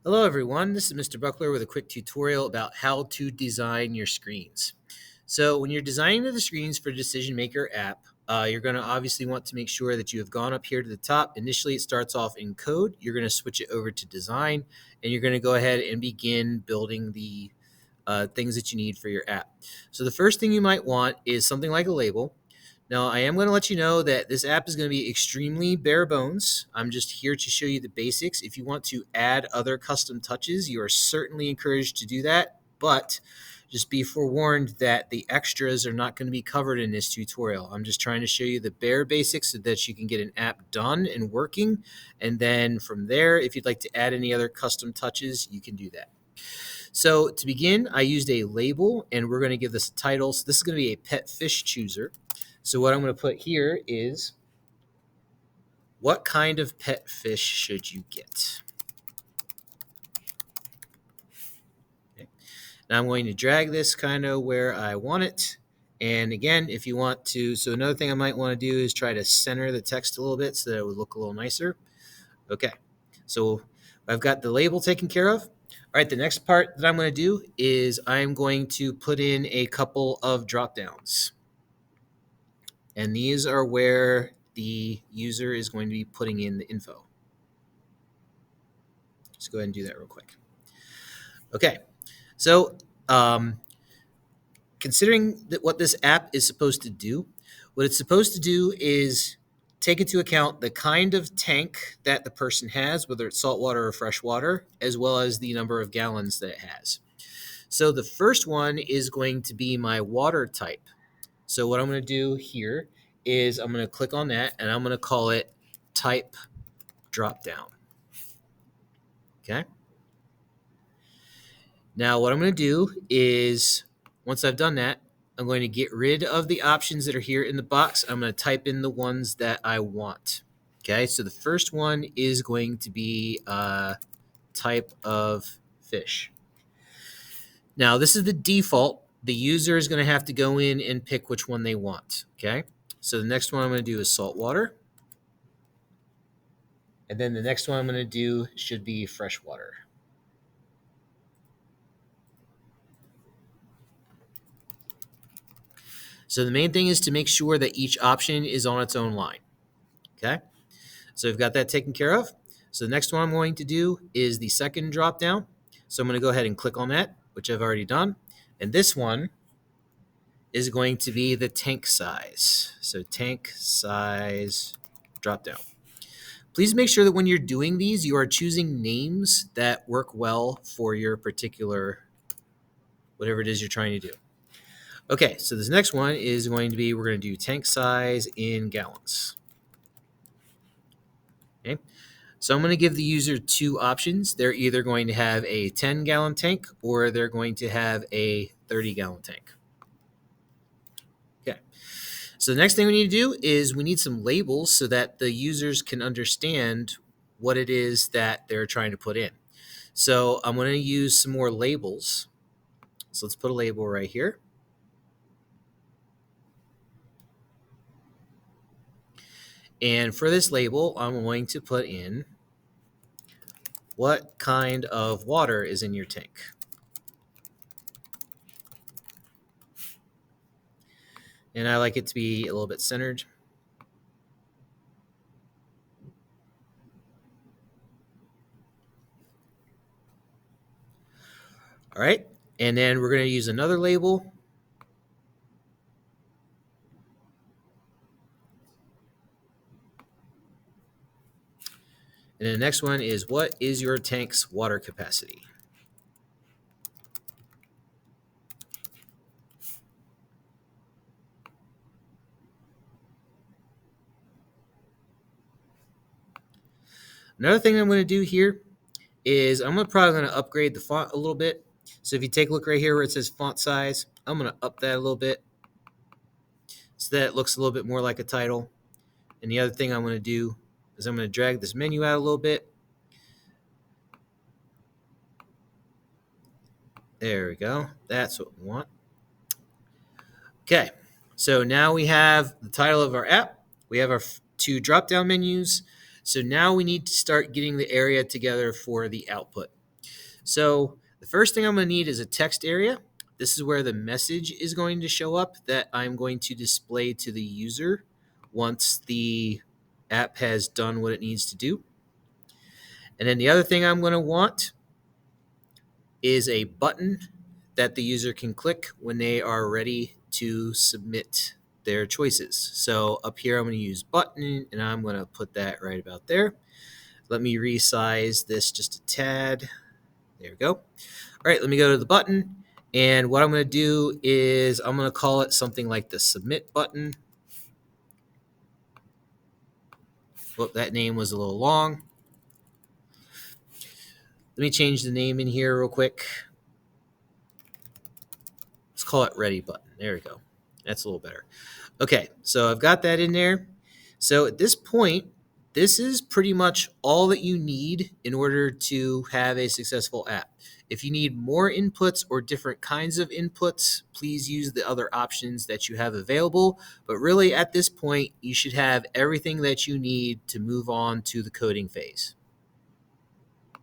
Hello everyone, this is Mr. Buckler with a quick tutorial about how to design your screens. So when you're designing the screens for Decision Maker app, you're going to obviously want to make sure that you have gone up here to the top. Initially it starts off in code, you're going to switch it over to design, and you're going to go ahead and begin building the things that you need for your app. So the first thing you might want is something like a label. Now, I am going to let you know that this app is going to be extremely bare bones. I'm just here to show you the basics. If you want to add other custom touches, you are certainly encouraged to do that, but just be forewarned that the extras are not going to be covered in this tutorial. I'm just trying to show you the bare basics so that you can get an app done and working, and then from there, if you'd like to add any other custom touches, you can do that. So to begin, I used a label, and we're going to give this a title. So this is going to be a pet fish chooser. So what I'm going to put here is, what kind of pet fish should you get? Okay. Now I'm going to drag this kind of where I want it. And again, if you want to, so another thing I might want to do is try to center the text a little bit so that it would look a little nicer. Okay, so I've got the label taken care of. All right, the next part that I'm going to do is I'm going to put in a couple of drop downs. And these are where the user is going to be putting in the info. Let's go ahead and do that real quick. Okay, so considering that what this app is supposed to do, what it's supposed to do is take into account the kind of tank that the person has, whether it's saltwater or freshwater, as well as the number of gallons that it has. So the first one is going to be my water type. So what I'm going to do here is I'm going to click on that, and I'm going to call it type dropdown. Okay. Now what I'm going to do is, once I've done that, I'm going to get rid of the options that are here in the box. I'm going to type in the ones that I want. Okay, so the first one is going to be type of fish. Now this is the default. The user is going to have to go in and pick which one they want. Okay, so the next one I'm going to do is saltwater. And then the next one I'm going to do should be freshwater. So the main thing is to make sure that each option is on its own line. Okay, so we've got that taken care of. So the next one I'm going to do is the second drop down. So I'm going to go ahead and click on that, which I've already done. And this one is going to be the tank size. So tank size drop down. Please make sure that when you're doing these, you are choosing names that work well for your particular, whatever it is you're trying to do. Okay, so this next one is going to be, we're going to do tank size in gallons. Okay, so I'm going to give the user two options. They're either going to have a 10-gallon tank or they're going to have a 30-gallon tank. Okay, so the next thing we need to do is we need some labels so that the users can understand what it is that they're trying to put in. So I'm going to use some more labels. So let's put a label right here. And for this label, I'm going to put in what kind of water is in your tank. And I like it to be a little bit centered. All right, and then we're going to use another label. And then the next one is, what is your tank's water capacity? Another thing I'm going to do here is I'm probably going to upgrade the font a little bit. So if you take a look right here where it says font size, I'm going to up that a little bit so that it looks a little bit more like a title. And the other thing I'm going to do is I'm going to drag this menu out a little bit. There we go. That's what we want. Okay, so now we have the title of our app. We have our two drop-down menus. So now we need to start getting the area together for the output. So the first thing I'm going to need is a text area. This is where the message is going to show up that I'm going to display to the user once the app has done what it needs to do. And then the other thing I'm going to want is a button that the user can click when they are ready to submit their choices. So up here, I'm going to use button, and I'm going to put that right about there. Let me resize this just a tad. There we go. All right, let me go to the button. And what I'm going to do is I'm going to call it something like the submit button. Whoop, that name was a little long. Let me change the name in here real quick. Let's call it ready button. There we go. That's a little better. Okay, so I've got that in there. So at this point, this is pretty much all that you need in order to have a successful app. If you need more inputs or different kinds of inputs, please use the other options that you have available. But really, at this point, you should have everything that you need to move on to the coding phase.